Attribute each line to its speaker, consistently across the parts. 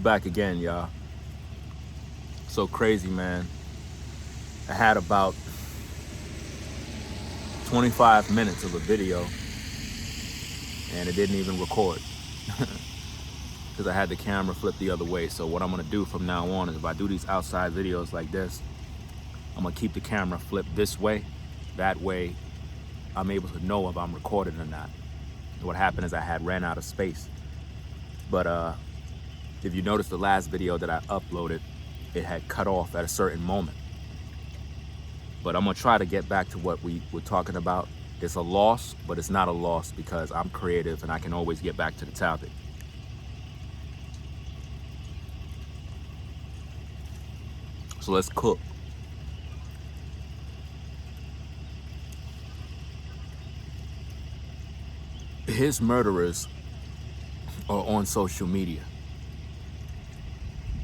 Speaker 1: back again, y'all. So crazy, man. I had about 25 minutes of a video and it didn't even record because I had the camera flipped the other way. So what I'm gonna do from now on is if I do these outside videos like this, I'm gonna keep the camera flipped this way. That way I'm able to know if I'm recording or not. What happened is I had ran out of space. But if you notice the last video that I uploaded, it had cut off at a certain moment. But I'm gonna try to get back to what we were talking about. It's a loss, but it's not a loss because I'm creative and I can always get back to the topic. So let's cook. His murderers are on social media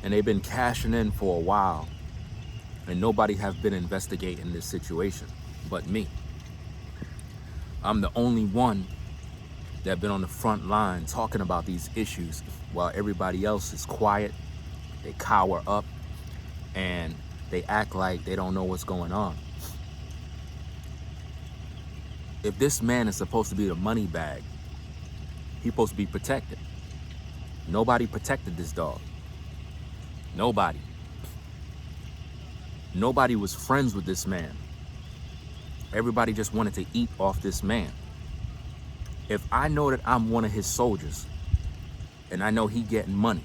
Speaker 1: and they've been cashing in for a while, and nobody have been investigating this situation but me. I'm the only one that been on the front line talking about these issues while everybody else is quiet. They cower up and they act like they don't know what's going on. If this man is supposed to be the money bag, he's supposed to be protected. Nobody protected this dog. Nobody. Nobody was friends with this man. Everybody just wanted to eat off this man. If I know that I'm one of his soldiers and I know he getting money,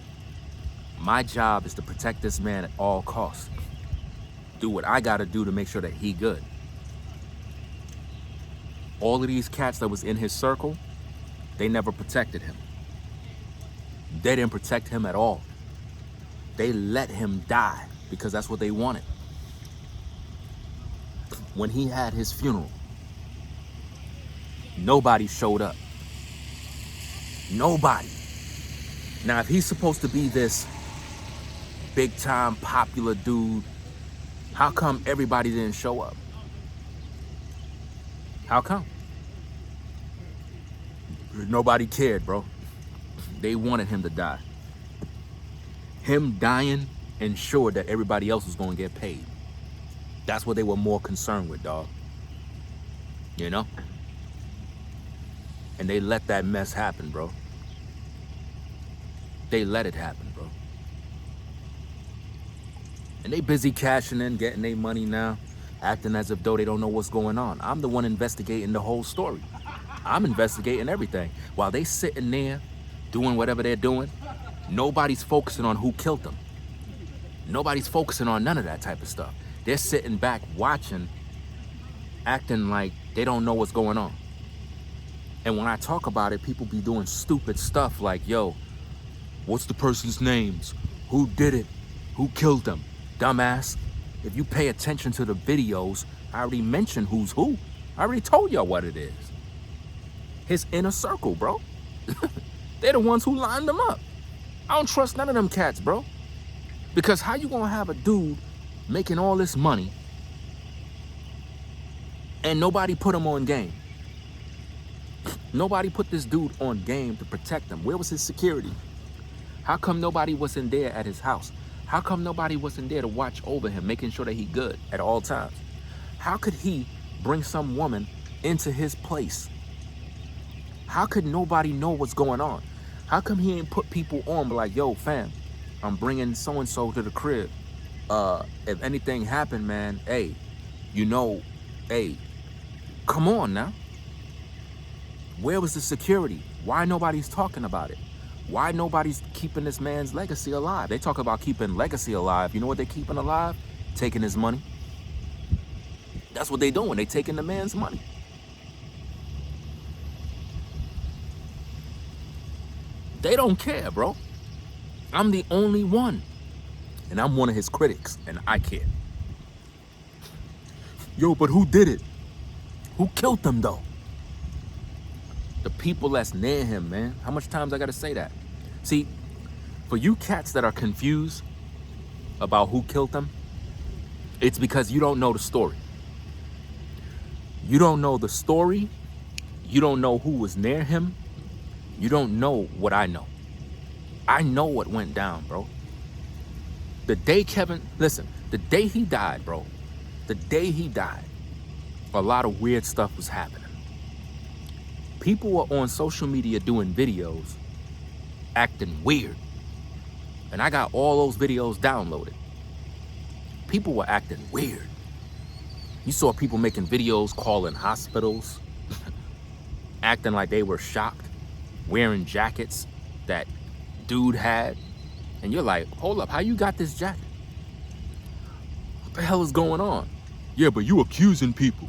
Speaker 1: my job is to protect this man at all costs. Do what I gotta do to make sure that he good. All of these cats that was in his circle, they never protected him. They didn't protect him at all. They let him die because that's what they wanted. When he had his funeral, nobody showed up. Nobody. Now, if he's supposed to be this big time popular dude, how come everybody didn't show up? How come? Nobody cared, bro. They wanted him to die. Him dying ensured that everybody else was gonna get paid. That's what they were more concerned with, dog. You know? And they let that mess happen, bro. They let it happen, bro. And they busy cashing in, getting their money now, acting as if though they don't know what's going on. I'm the one investigating the whole story. I'm investigating everything. While they sitting there doing whatever they're doing, nobody's focusing on who killed them. Nobody's focusing on none of that type of stuff. They're sitting back watching, acting like they don't know what's going on. And when I talk about it, people be doing stupid stuff like, yo, what's the person's names? Who did it? Who killed them? Dumbass. If you pay attention to the videos, I already mentioned who's who. I already told y'all what it is. His inner circle, bro. They're the ones who lined them up. I don't trust none of them cats, bro. Because how you gonna have a dude making all this money and nobody put him on game? Nobody put this dude on game to protect him. Where was his security? How come nobody wasn't there at his house? How come nobody wasn't there to watch over him, making sure that he good at all times? How could he bring some woman into his place? How could nobody know what's going on? How come he ain't put people on, but like, yo, fam, I'm bringing so-and-so to the crib. If anything happened, man, hey, you know, hey, come on now. Where was the security? Why nobody's talking about it? Why nobody's keeping this man's legacy alive? They talk about keeping legacy alive. You know what they're keeping alive? Taking his money. That's what they doing. They taking the man's money. They don't care, bro. I'm the only one. And I'm one of his critics, and I care. Yo, but who did it? Who killed them, though? The people that's near him, man. How much times I gotta say that? See, for you cats that are confused about who killed them, it's because you don't know the story. You don't know the story. You don't know who was near him. You don't know what I know. I know what went down, bro. The day the day he died, bro, the day he died, a lot of weird stuff was happening. People were on social media doing videos, acting weird. And I got all those videos downloaded. People were acting weird. You saw people making videos calling hospitals, acting like they were shocked, wearing jackets that dude had. And you're like, hold up, how you got this jacket? What the hell is going on? Yeah, but you accusing people.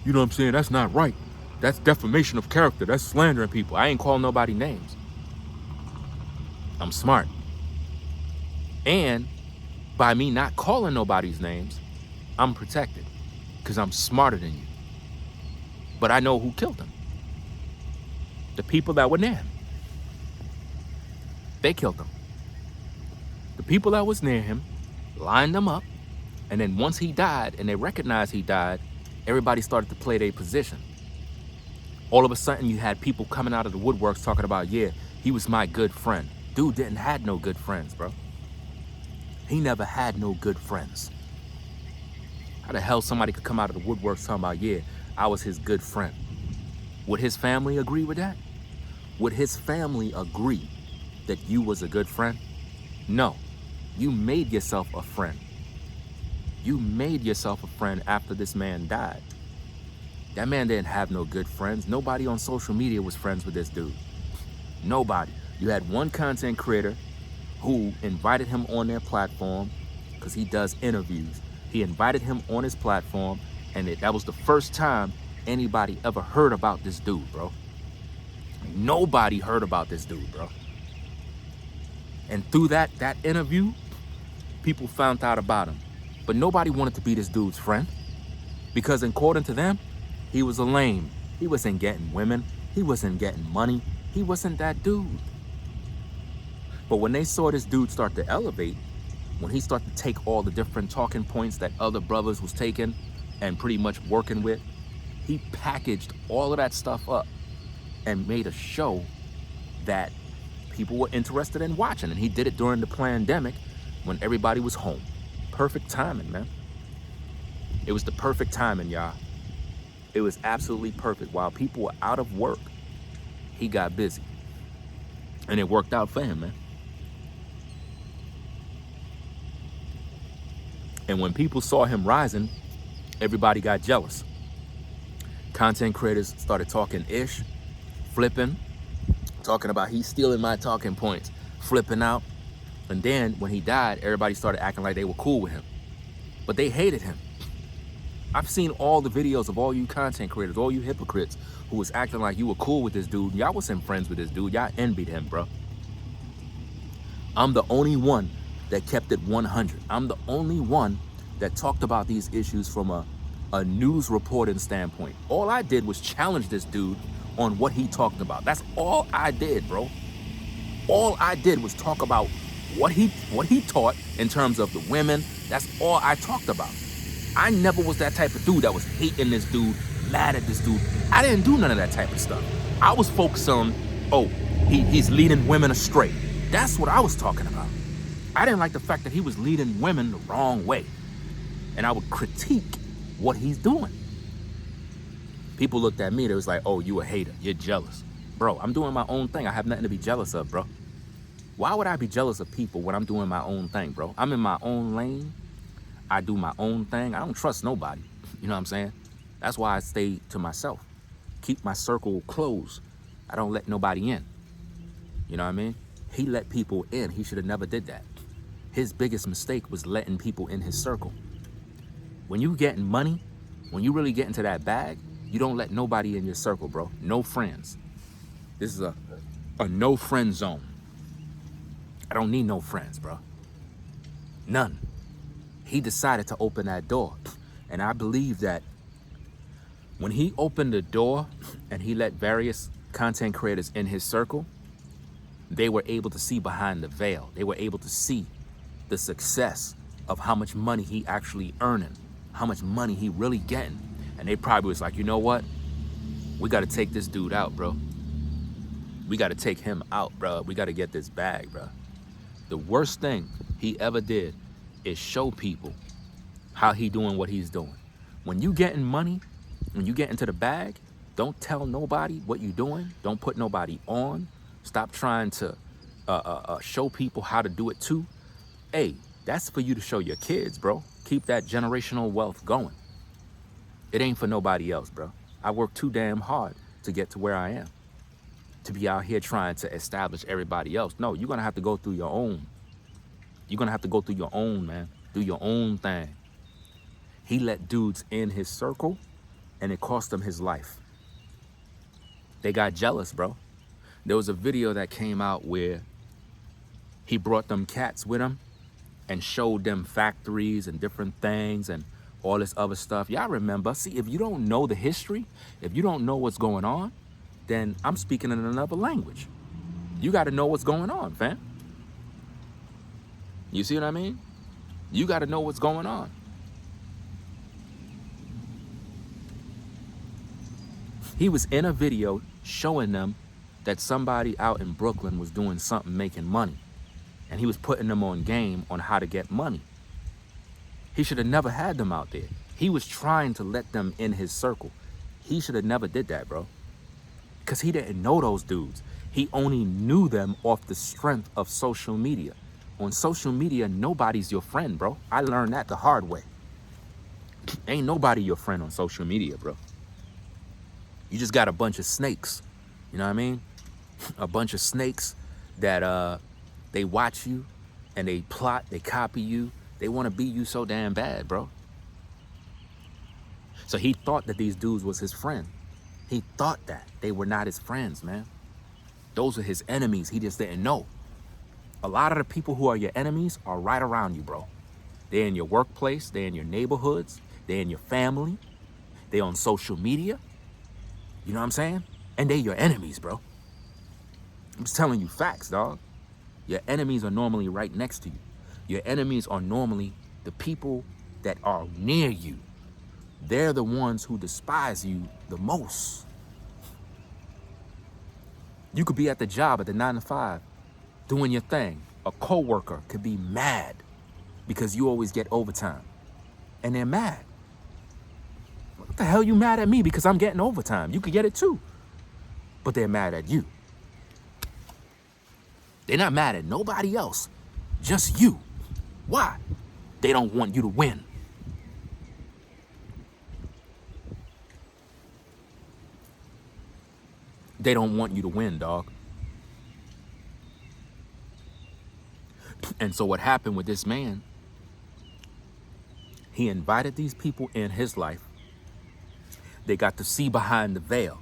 Speaker 1: You know what I'm saying? That's not right. That's defamation of character. That's slandering people. I ain't calling nobody names. I'm smart. And by me not calling nobody's names, I'm protected because I'm smarter than you. But I know who killed him. The people that were near him. They killed him. The people that was near him lined them up. And then once he died and they recognized he died, everybody started to play their position. All of a sudden you had people coming out of the woodworks talking about, yeah, he was my good friend. Dude didn't have no good friends, bro. He never had no good friends. How the hell somebody could come out of the woodworks talking about, yeah, I was his good friend? Would his family agree with that? Would his family agree that you was a good friend? No. You made yourself a friend. You made yourself a friend after this man died. That man didn't have no good friends. Nobody on social media was friends with this dude. Nobody. You had one content creator who invited him on their platform because he does interviews. He invited him on his platform, and that was the first time anybody ever heard about this dude, bro. Nobody heard about this dude, bro. And through that interview, people found out about him. But nobody wanted to be this dude's friend because according to them, he was a lame. He wasn't getting women. He wasn't getting money. He wasn't that dude. But when they saw this dude start to elevate, when he started to take all the different talking points that other brothers was taking and pretty much working with, he packaged all of that stuff up and made a show that people were interested in watching. And he did it during the pandemic when everybody was home. Perfect timing, man. It was the perfect timing, y'all. It was absolutely perfect. While people were out of work, he got busy. And it worked out for him, man. And when people saw him rising, everybody got jealous. Content creators started talking ish, flipping, talking about he's stealing my talking points, flipping out. And then when he died, everybody started acting like they were cool with him. But they hated him. I've seen all the videos of all you content creators, all you hypocrites who was acting like you were cool with this dude. Y'all wasn't friends with this dude. Y'all envied him, bro. I'm the only one that kept it 100. I'm the only one that talked about these issues from a news reporting standpoint. All I did was challenge this dude on what he talked about. That's all I did, bro. All I did was talk about what he taught in terms of the women. That's all I talked about. I never was that type of dude that was hating this dude, mad at this dude. I didn't do none of that type of stuff. I was focused on, he's leading women astray. That's what I was talking about. I didn't like the fact that he was leading women the wrong way. And I would critique what he's doing. People looked at me, they was like, oh, you a hater, you're jealous. Bro, I'm doing my own thing. I have nothing to be jealous of, bro. Why would I be jealous of people when I'm doing my own thing, bro? I'm in my own lane. I do my own thing. I don't trust nobody. You know what I'm saying? That's why I stay to myself. Keep my circle closed. I don't let nobody in. You know what I mean? He let people in. He should have never did that. His biggest mistake was letting people in his circle. When you getting money, when you really get into that bag, you don't let nobody in your circle, bro. No friends. This is a no friend zone. I don't need no friends, bro. None. He decided to open that door. And I believe that when he opened the door and he let various content creators in his circle, they were able to see behind the veil. They were able to see the success of how much money he actually earning, how much money he really getting. And they probably was like, you know what? We got to take this dude out, bro. We got to take him out, bro. We got to get this bag, bro. The worst thing he ever did is show people how he doing what he's doing. When you getting money, when you get into the bag, don't tell nobody what you doing. Don't put nobody on. Stop trying to show people how to do it too. Hey, that's for you to show your kids, bro. Keep that generational wealth going. It ain't for nobody else, bro. I work too damn hard to get to where I am. To be out here trying to establish everybody else. No, you're gonna have to go through your own. You're gonna have to go through your own, man. Do your own thing. He let dudes in his circle and it cost him his life. They got jealous, bro. There was a video that came out where he brought them cats with him and showed them factories and different things and all this other stuff. Y'all remember, see, if you don't know the history, if you don't know what's going on, then I'm speaking in another language. You got to know what's going on, fam. You see what I mean? You got to know what's going on. He was in a video showing them that somebody out in Brooklyn was doing something making money. And he was putting them on game on how to get money. He should have never had them out there. He was trying to let them in his circle. He should have never did that, bro. Because he didn't know those dudes. He only knew them off the strength of social media. On social media, nobody's your friend, bro. I learned that the hard way. Ain't nobody your friend on social media, bro. You just got a bunch of snakes. You know what I mean? A bunch of snakes that they watch you and they plot, they copy you. They want to be you so damn bad, bro. So he thought that these dudes was his friend. He thought that. They were not his friends, man. Those are his enemies. He just didn't know. A lot of the people who are your enemies are right around you, bro. They're in your workplace. They're in your neighborhoods. They're in your family. They're on social media. You know what I'm saying? And they're your enemies, bro. I'm just telling you facts, dog. Your enemies are normally right next to you. Your enemies are normally the people that are near you. They're the ones who despise you the most. You could be at the job at the 9 to 5 doing your thing. A coworker could be mad because you always get overtime. And they're mad. What the hell you mad at me because I'm getting overtime? You could get it too. But they're mad at you. They're not mad at nobody else. Just you. Why? They don't want you to win. They don't want you to win, dog. And so what happened with this man, he invited these people in his life. They got to see behind the veil.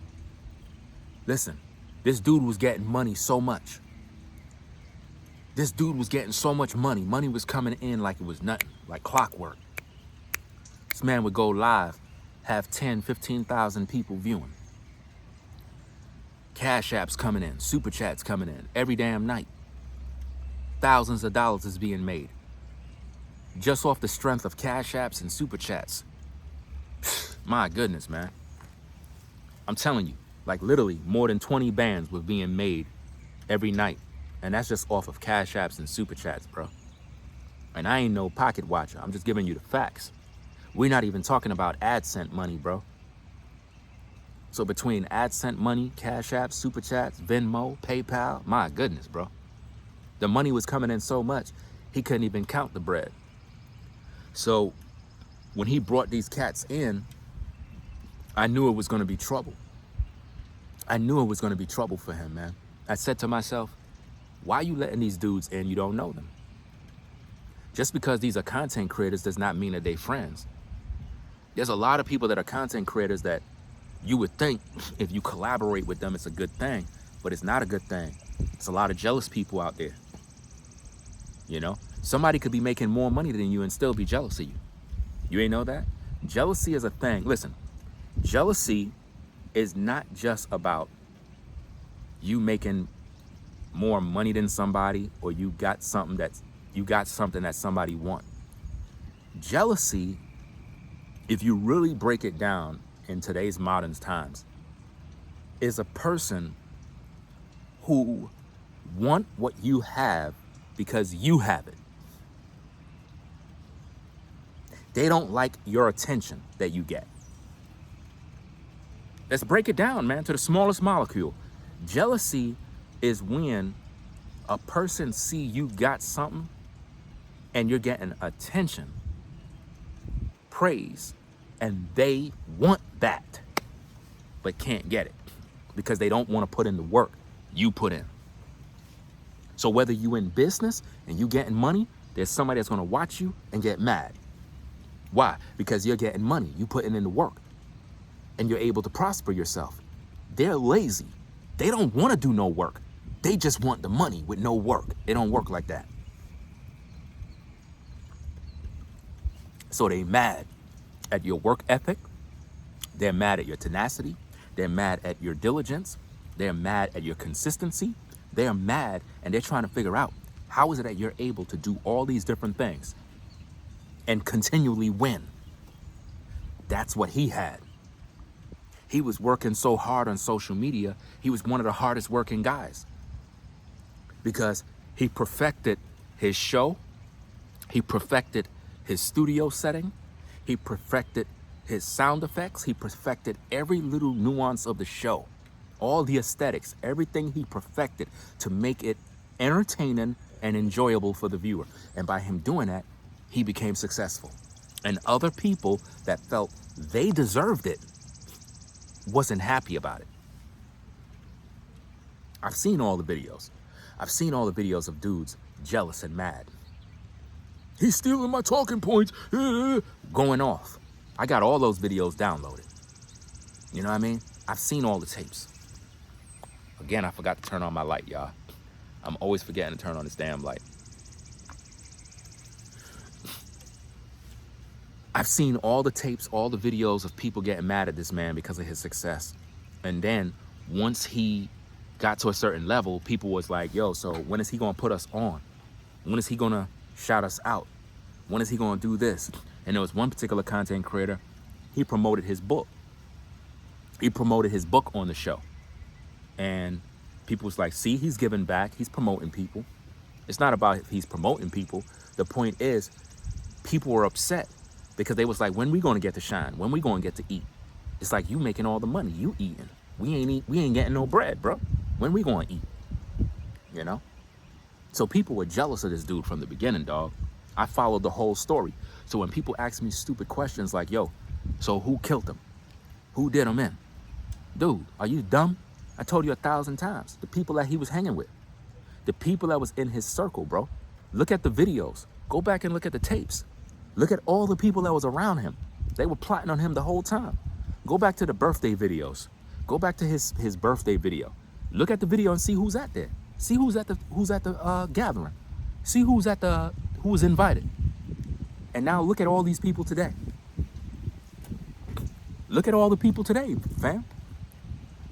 Speaker 1: Listen, this dude was getting money so much. This dude was getting so much money. Money was coming in like it was nothing, like clockwork. This man would go live, have 10, 15,000 people viewing. Cash apps coming in, super chats coming in every damn night. Thousands of dollars is being made. Just off the strength of cash apps and super chats. My goodness, man. I'm telling you, like literally more than 20 bands were being made every night. And that's just off of cash apps and super chats, bro. And I ain't no pocket watcher. I'm just giving you the facts. We're not even talking about AdSense money, bro. So between AdSense money, cash apps, super chats, Venmo, PayPal, my goodness, bro. The money was coming in so much, he couldn't even count the bread. So when he brought these cats in, I knew it was going to be trouble. I knew it was going to be trouble for him, man. I said to myself, why are you letting these dudes in? You don't know them. Just because these are content creators does not mean that they're friends. There's a lot of people that are content creators that you would think if you collaborate with them, it's a good thing, but it's not a good thing. It's a lot of jealous people out there. You know, somebody could be making more money than you and still be jealous of you. You ain't know that? Jealousy is a thing. Listen, jealousy is not just about you making more money than somebody or you got something that somebody want. Jealousy, if you really break it down in today's modern times, is a person who want what you have because you have it. They don't like your attention that you get. Let's break it down, man, to the smallest molecule. Jealousy is when a person see you got something and you're getting attention, praise, and they want that, but can't get it because they don't want to put in the work you put in. So whether you in business and you getting money, there's somebody that's going to watch you and get mad. Why? Because you're getting money, you putting in the work, and you're able to prosper yourself. They're lazy. They don't want to do no work. They just want the money with no work. It don't work like that. So they mad at your work ethic. They're mad at your tenacity. They're mad at your diligence. They're mad at your consistency. They're mad and they're trying to figure out how is it that you're able to do all these different things and continually win. That's what he had. He was working so hard on social media. He was one of the hardest working guys because he perfected his show. He perfected his studio setting. He perfected his sound effects. He perfected every little nuance of the show, all the aesthetics, everything he perfected to make it entertaining and enjoyable for the viewer. And by him doing that, he became successful. And other people that felt they deserved it wasn't happy about it. I've seen all the videos. I've seen all the videos of dudes jealous and mad. He's stealing my talking points, going off. I got all those videos downloaded. You know what I mean? I've seen all the tapes. Again, I forgot to turn on my light, y'all. I'm always forgetting to turn on this damn light. I've seen all the tapes, all the videos of people getting mad at this man because of his success. And then once he got to a certain level, people was like, yo, so when is he gonna put us on? When is he gonna shout us out? When is he gonna do this? And there was one particular content creator, he promoted his book. He promoted his book on the show. And people was like, see, he's giving back, he's promoting people. It's not about if he's promoting people. The point is, people were upset because they was like, when we gonna get to shine? When we gonna get to eat? It's like, you making all the money, you eating. We ain't getting no bread, bro. When we gonna eat? You know? So people were jealous of this dude from the beginning, dog. I followed the whole story. So when people ask me stupid questions like, yo, so who killed him? Who did him in? Dude, are you dumb? I told you 1,000 times. The people that he was hanging with. The people that was in his circle, bro. Look at the videos. Go back and look at the tapes. Look at all the people that was around him. They were plotting on him the whole time. Go back to the birthday videos. Go back to his birthday video. Look at the video and see who's at there. See who's at the gathering. See who was invited. And now look at all these people today. Look at all the people today, fam.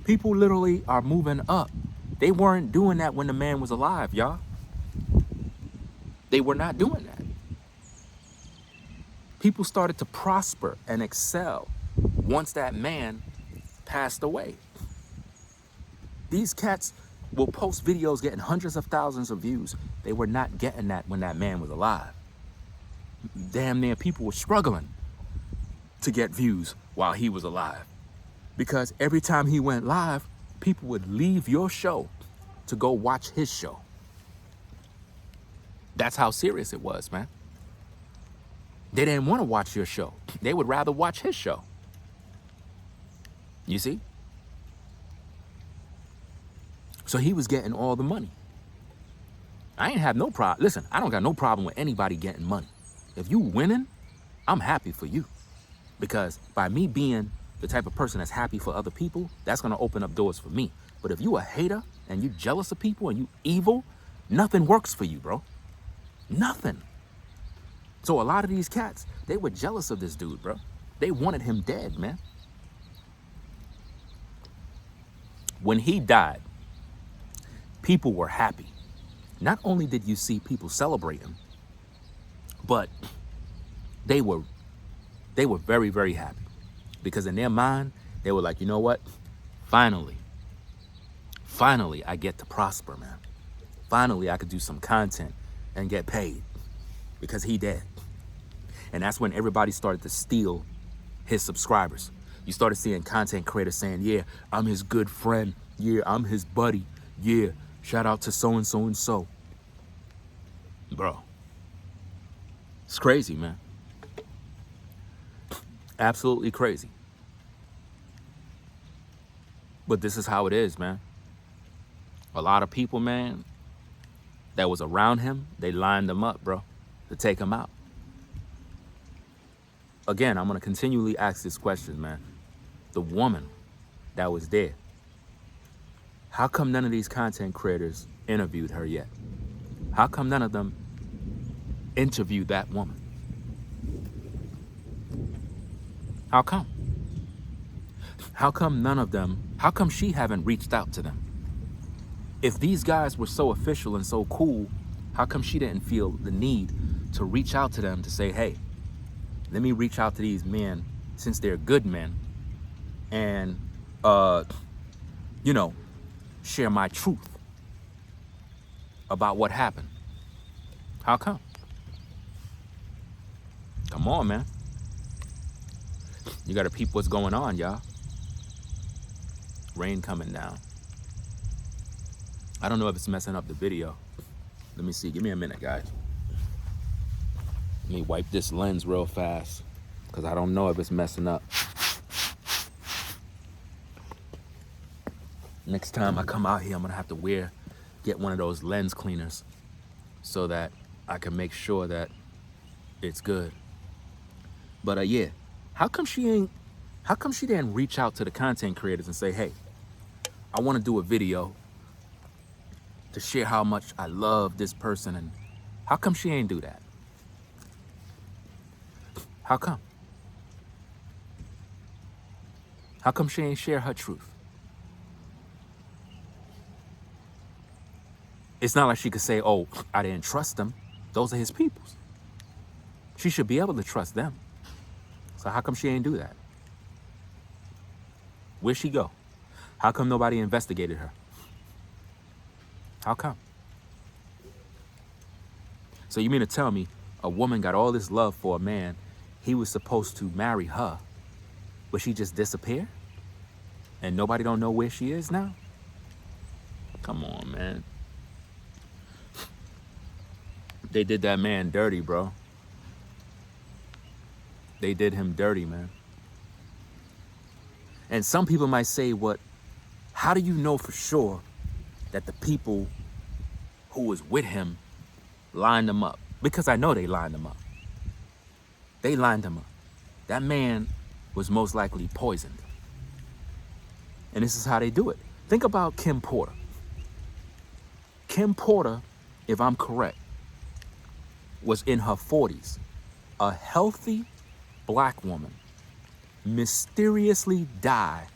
Speaker 1: People literally are moving up. They weren't doing that when the man was alive, y'all. They were not doing that. People started to prosper and excel once that man passed away. These cats will post videos getting hundreds of thousands of views. They were not getting that when that man was alive. Damn near people were struggling to get views while he was alive. Because every time he went live, people would leave your show to go watch his show. That's how serious it was, man. They didn't want to watch your show. They would rather watch his show. You see? So he was getting all the money. I ain't have no problem. Listen, I don't got no problem with anybody getting money. If you winning, I'm happy for you. Because by me being the type of person that's happy for other people, that's going to open up doors for me. But if you a hater and you jealous of people and you evil, nothing works for you, bro. Nothing. So a lot of these cats, they were jealous of this dude, bro. They wanted him dead, man. When he died, people were happy. Not only did you see people celebrate him, but they were very, very happy. Because in their mind, they were like, you know what? Finally, I get to prosper, man. Finally, I could do some content and get paid because he did. And that's when everybody started to steal his subscribers. You started seeing content creators saying, yeah, I'm his good friend. Yeah, I'm his buddy. Yeah, shout out to so-and-so and so. Bro, it's crazy, man. Absolutely crazy. But this is how it is, man. A lot of people, man, that was around him, they lined him up, bro, to take him out. Again, I'm going to continually ask this question, man. The woman that was there, how come none of these content creators interviewed her yet? How come none of them interviewed that woman? How come? How come none of them, how come she haven't reached out to them? If these guys were so official and so cool, how come she didn't feel the need to reach out to them to say, hey, let me reach out to these men since they're good men and, you know, share my truth about what happened? How come? Come on, man. You got to peep what's going on, y'all. Rain coming down. I don't know if it's messing up the video. Let me see. Give me a minute, guys. Let me wipe this lens real fast because I don't know if it's messing up. Next time I come out here, I'm going to have to get one of those lens cleaners so that I can make sure that it's good. But yeah, how come she didn't reach out to the content creators and say, hey, I want to do a video to share how much I love this person? And how come she ain't do that? How come? How come she ain't share her truth? It's not like she could say, oh, I didn't trust them. Those are his peoples. She should be able to trust them. So how come she ain't do that? Where'd she go? How come nobody investigated her? How come? So you mean to tell me a woman got all this love for a man, he was supposed to marry her, but she just disappeared? And nobody don't know where she is now? Come on, man. They did that man dirty, bro. They did him dirty, man. And some people might say, how do you know for sure that the people who was with him lined him up? Because I know they lined him up. They lined him up. That man was most likely poisoned. And this is how they do it. Think about Kim Porter. Kim Porter, if I'm correct, was in her 40s. A healthy black woman mysteriously died.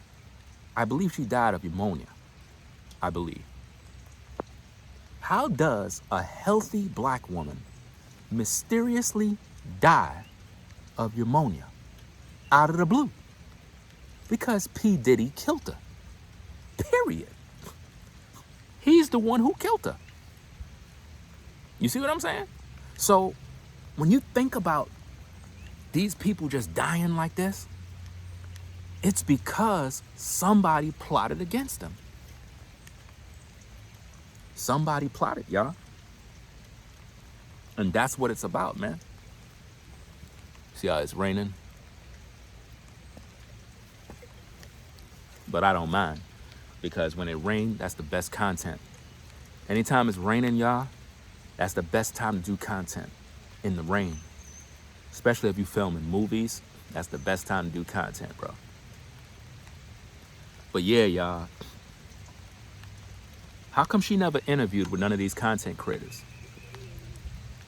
Speaker 1: I believe she died of pneumonia. I believe. How does a healthy black woman mysteriously die of pneumonia out of the blue? Because P. Diddy killed her. Period. He's the one who killed her. You see what I'm saying? So when you think about these people just dying like this, it's because somebody plotted against them. Somebody plotted, y'all. And that's what it's about, man. See how it's raining? But I don't mind, because when it rains, that's the best content. Anytime it's raining, y'all, that's the best time to do content, in the rain. Especially if you film in movies, that's the best time to do content, bro. But yeah, y'all, how come she never interviewed with none of these content creators?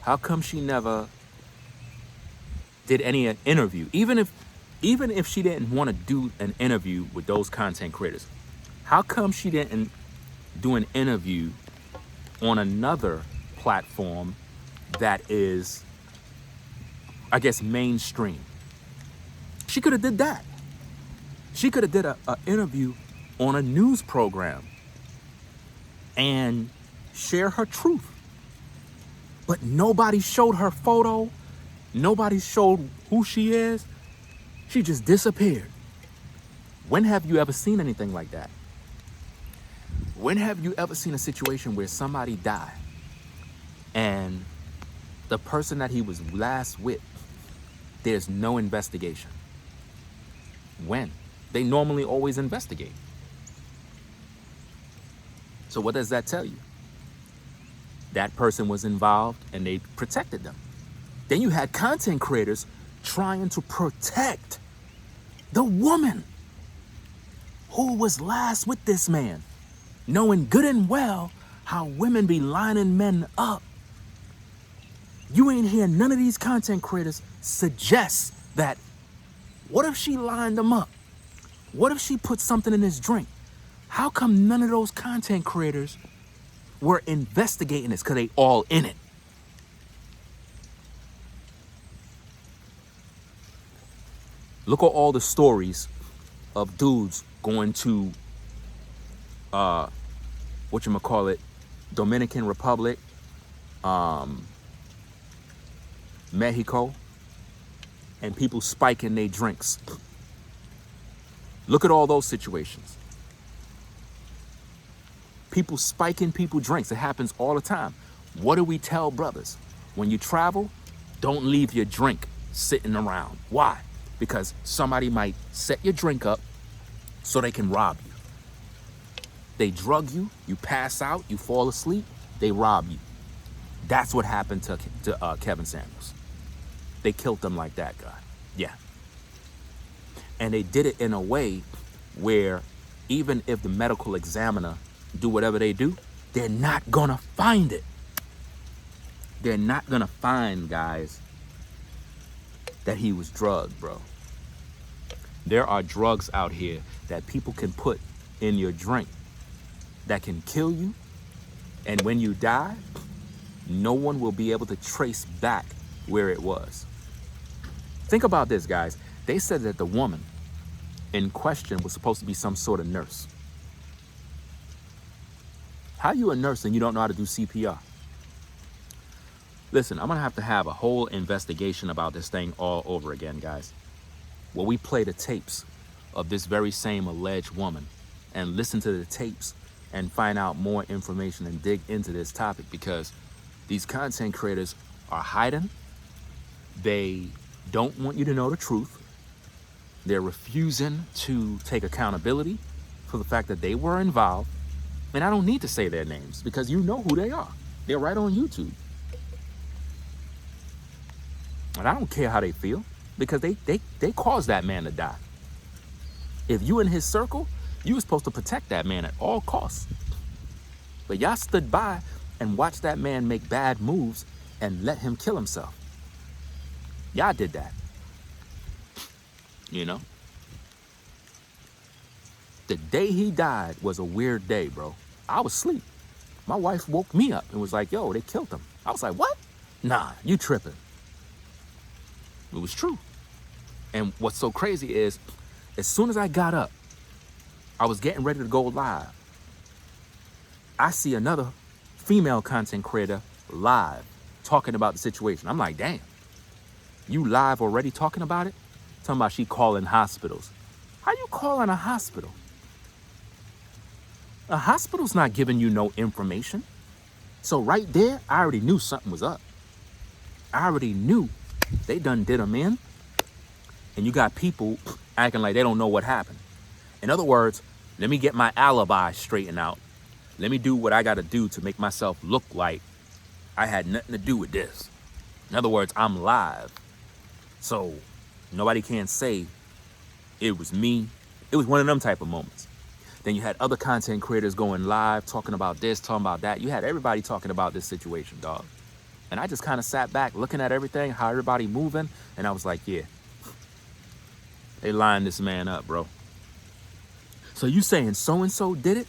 Speaker 1: How come she never did any interview? Even if she didn't want to do an interview with those content creators, how come she didn't do an interview on another platform that is, I guess, mainstream? She could have did that. She could have did an interview on a news program and share her truth. But nobody showed her photo. Nobody showed who she is. She just disappeared. When have you ever seen anything like that? When have you ever seen a situation where somebody died and the person that he was last with, there's no investigation? When? They normally always investigate. So what does that tell you? That person was involved and they protected them. Then you had content creators trying to protect the woman who was last with this man, knowing good and well how women be lining men up. You ain't hear none of these content creators suggest that, what if she lined them up? What if she put something in his drink? How come none of those content creators were investigating this? Because they all in it. Look at all the stories of dudes going to, Dominican Republic, Mexico, and people spiking their drinks. Look at all those situations. People spiking people's drinks. It happens all the time. What do we tell brothers? When you travel, don't leave your drink sitting around. Why? Because somebody might set your drink up so they can rob you. They drug you, you pass out, you fall asleep, they rob you. That's what happened to Kevin Samuels. They killed him like that guy. Yeah. And they did it in a way where even if the medical examiner do whatever they do, they're not gonna find it. They're not gonna find, guys, that he was drugged, bro. There are drugs out here that people can put in your drink that can kill you, and when you die, no one will be able to trace back where it was. Think about this, guys. They said that the woman in question was supposed to be some sort of nurse. How are you a nurse and you don't know how to do CPR? Listen, I'm gonna have to have a whole investigation about this thing all over again, guys. Where we play the tapes of this very same alleged woman and listen to the tapes and find out more information and dig into this topic, because these content creators are hiding. They don't want you to know the truth. They're refusing to take accountability for the fact that they were involved. And I don't need to say their names because you know who they are. They're right on YouTube. And I don't care how they feel, because they caused that man to die. If you in his circle, you were supposed to protect that man at all costs. But y'all stood by and watched that man make bad moves and let him kill himself. Y'all did that. You know? The day he died was a weird day, bro. I was asleep. My wife woke me up and was like, yo, they killed him. I was like, what? Nah, you tripping. It was true. And what's so crazy is, as soon as I got up, I was getting ready to go live. I see another female content creator live talking about the situation. I'm like, damn, you live already talking about it? Talking about she calling hospitals. How you calling a hospital? A hospital's not giving you no information. So right there, I already knew something was up. I already knew they done did them in. And you got people acting like they don't know what happened. In other words, let me get my alibi straightened out. Let me do what I got to do to make myself look like I had nothing to do with this. In other words, I'm live. So nobody can say it was me. It was one of them type of moments. Then you had other content creators going live, talking about this, talking about that. You had everybody talking about this situation, dog. And I just kind of sat back looking at everything, how everybody moving. And I was like, yeah, they lined this man up, bro. So you saying so-and-so did it?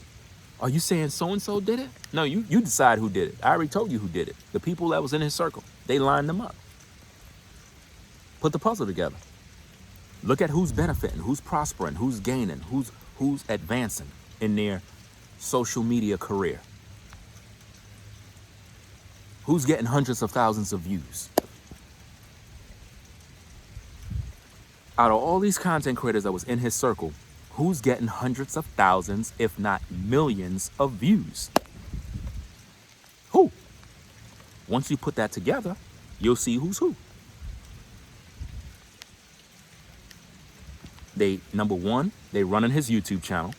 Speaker 1: Are you saying so-and-so did it? No, you decide who did it. I already told you who did it. The people that was in his circle, they lined them up. Put the puzzle together. Look at who's benefiting, who's prospering, who's gaining, who's advancing in their social media career. Who's getting hundreds of thousands of views? Out of all these content creators that was in his circle, who's getting hundreds of thousands, if not millions of views? Who? Once you put that together, you'll see who's who. Number one, they running his YouTube channel.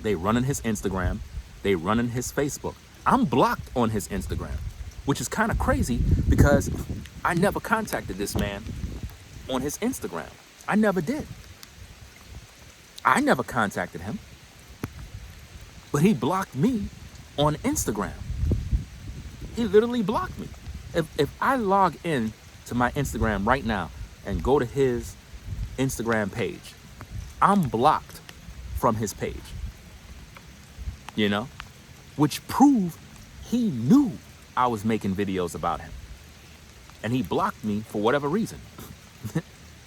Speaker 1: They running his Instagram. They running his Facebook. I'm blocked on his Instagram, which is kind of crazy because I never contacted this man on his Instagram. I never did. I never contacted him, but he blocked me on Instagram. He literally blocked me. If I log in to my Instagram right now and go to his Instagram page, I'm blocked from his page, you know, which proved he knew I was making videos about him, and he blocked me for whatever reason.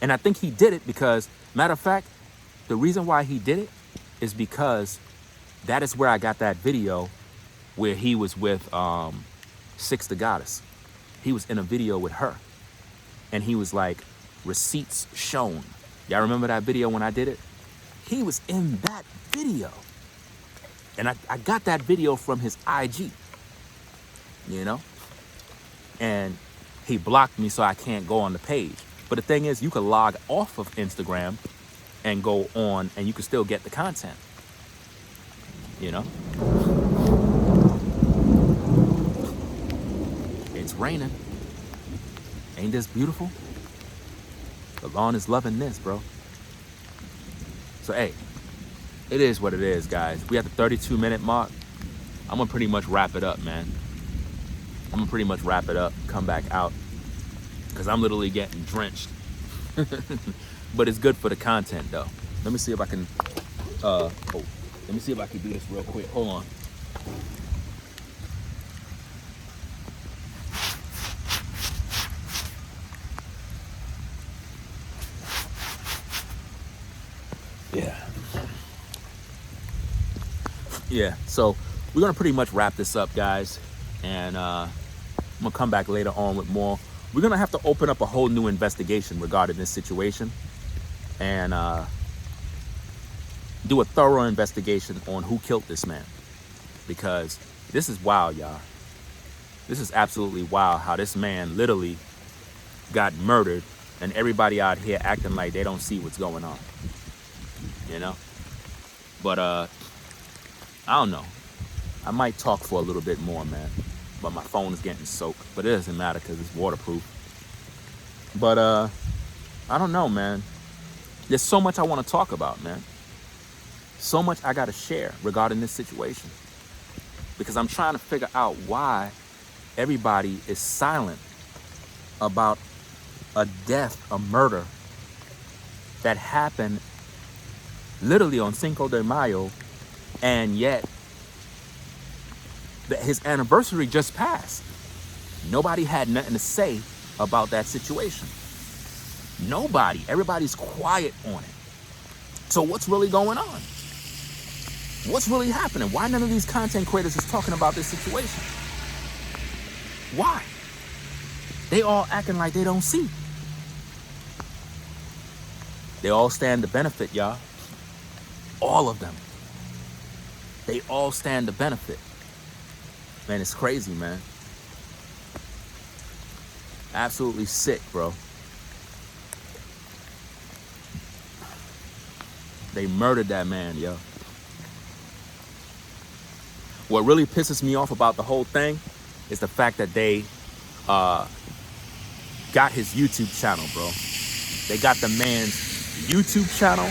Speaker 1: And I think he did it because, matter of fact, the reason why he did it is because that is where I got that video where he was with Six the Goddess. He was in a video with her, and he was like, receipts shown. Y'all remember that video when I did it? He was in that video. And I got that video from his IG, you know? And he blocked me so I can't go on the page. But the thing is, you could log off of Instagram and go on, and you can still get the content, you know? It's raining. Ain't this beautiful? The lawn is loving this, bro. So, hey, it is what it is, guys. We at the 32-minute mark. I'm gonna pretty much wrap it up, man. I'm gonna pretty much wrap it up, come back out, because I'm literally getting drenched. But it's good for the content, though. Let me see if I can, let me see if I can do this real quick. Hold on. Yeah, so we're gonna pretty much wrap this up, guys, and I'm gonna come back later on with more. We're gonna have to open up a whole new investigation regarding this situation and do a thorough investigation on who killed this man, because this is wild, y'all. This is absolutely wild how this man literally got murdered and everybody out here acting like they don't see what's going on, you know? But I don't know. I might talk for a little bit more, man. But my phone is getting soaked. But it doesn't matter because it's waterproof. But I don't know, man. There's so much I want to talk about, man. So much I got to share regarding this situation. Because I'm trying to figure out why everybody is silent about a death, a murder that happened literally on Cinco de Mayo, and yet his anniversary just passed. Nobody had nothing to say about that situation. Nobody. Everybody's quiet on it. So what's really going on? What's really happening? Why none of these content creators is talking about this situation? Why? They all acting like they don't see. They all stand to benefit, y'all. All of them. They all stand to benefit. Man, it's crazy, man. Absolutely sick, bro. They murdered that man, yo. What really pisses me off about the whole thing is the fact that they got his YouTube channel, bro. They got the man's YouTube channel,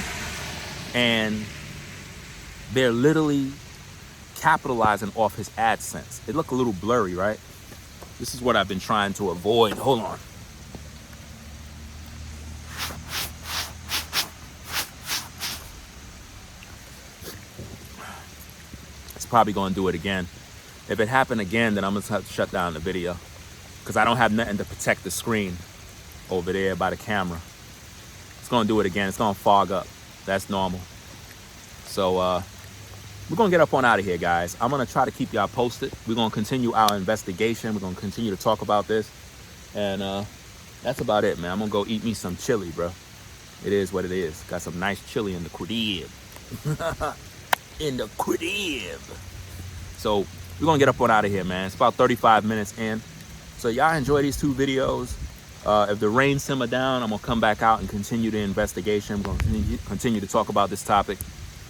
Speaker 1: and they're literally capitalizing off his AdSense. It looked a little blurry, right? This is what I've been trying to avoid. Hold on. It's probably gonna do it again. If it happened again, then I'm gonna have to shut down the video because I don't have nothing to protect the screen over there by the camera. It's gonna do it again. It's gonna fog up. That's normal. So we're gonna get up on out of here, guys. I'm gonna try to keep y'all posted. We're gonna continue our investigation. We're gonna continue to talk about this, and that's about it, man. I'm gonna go eat me some chili, bro. It is what it is. Got some nice chili in the crib. In the crib. So we're gonna get up on out of here, man. It's about 35 minutes in. So y'all enjoy these 2 videos. If the rain simmer down, I'm gonna come back out and continue the investigation. We're gonna continue to talk about this topic.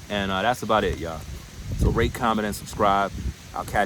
Speaker 1: And that's about it, y'all. So rate, comment, and subscribe. I'll catch you.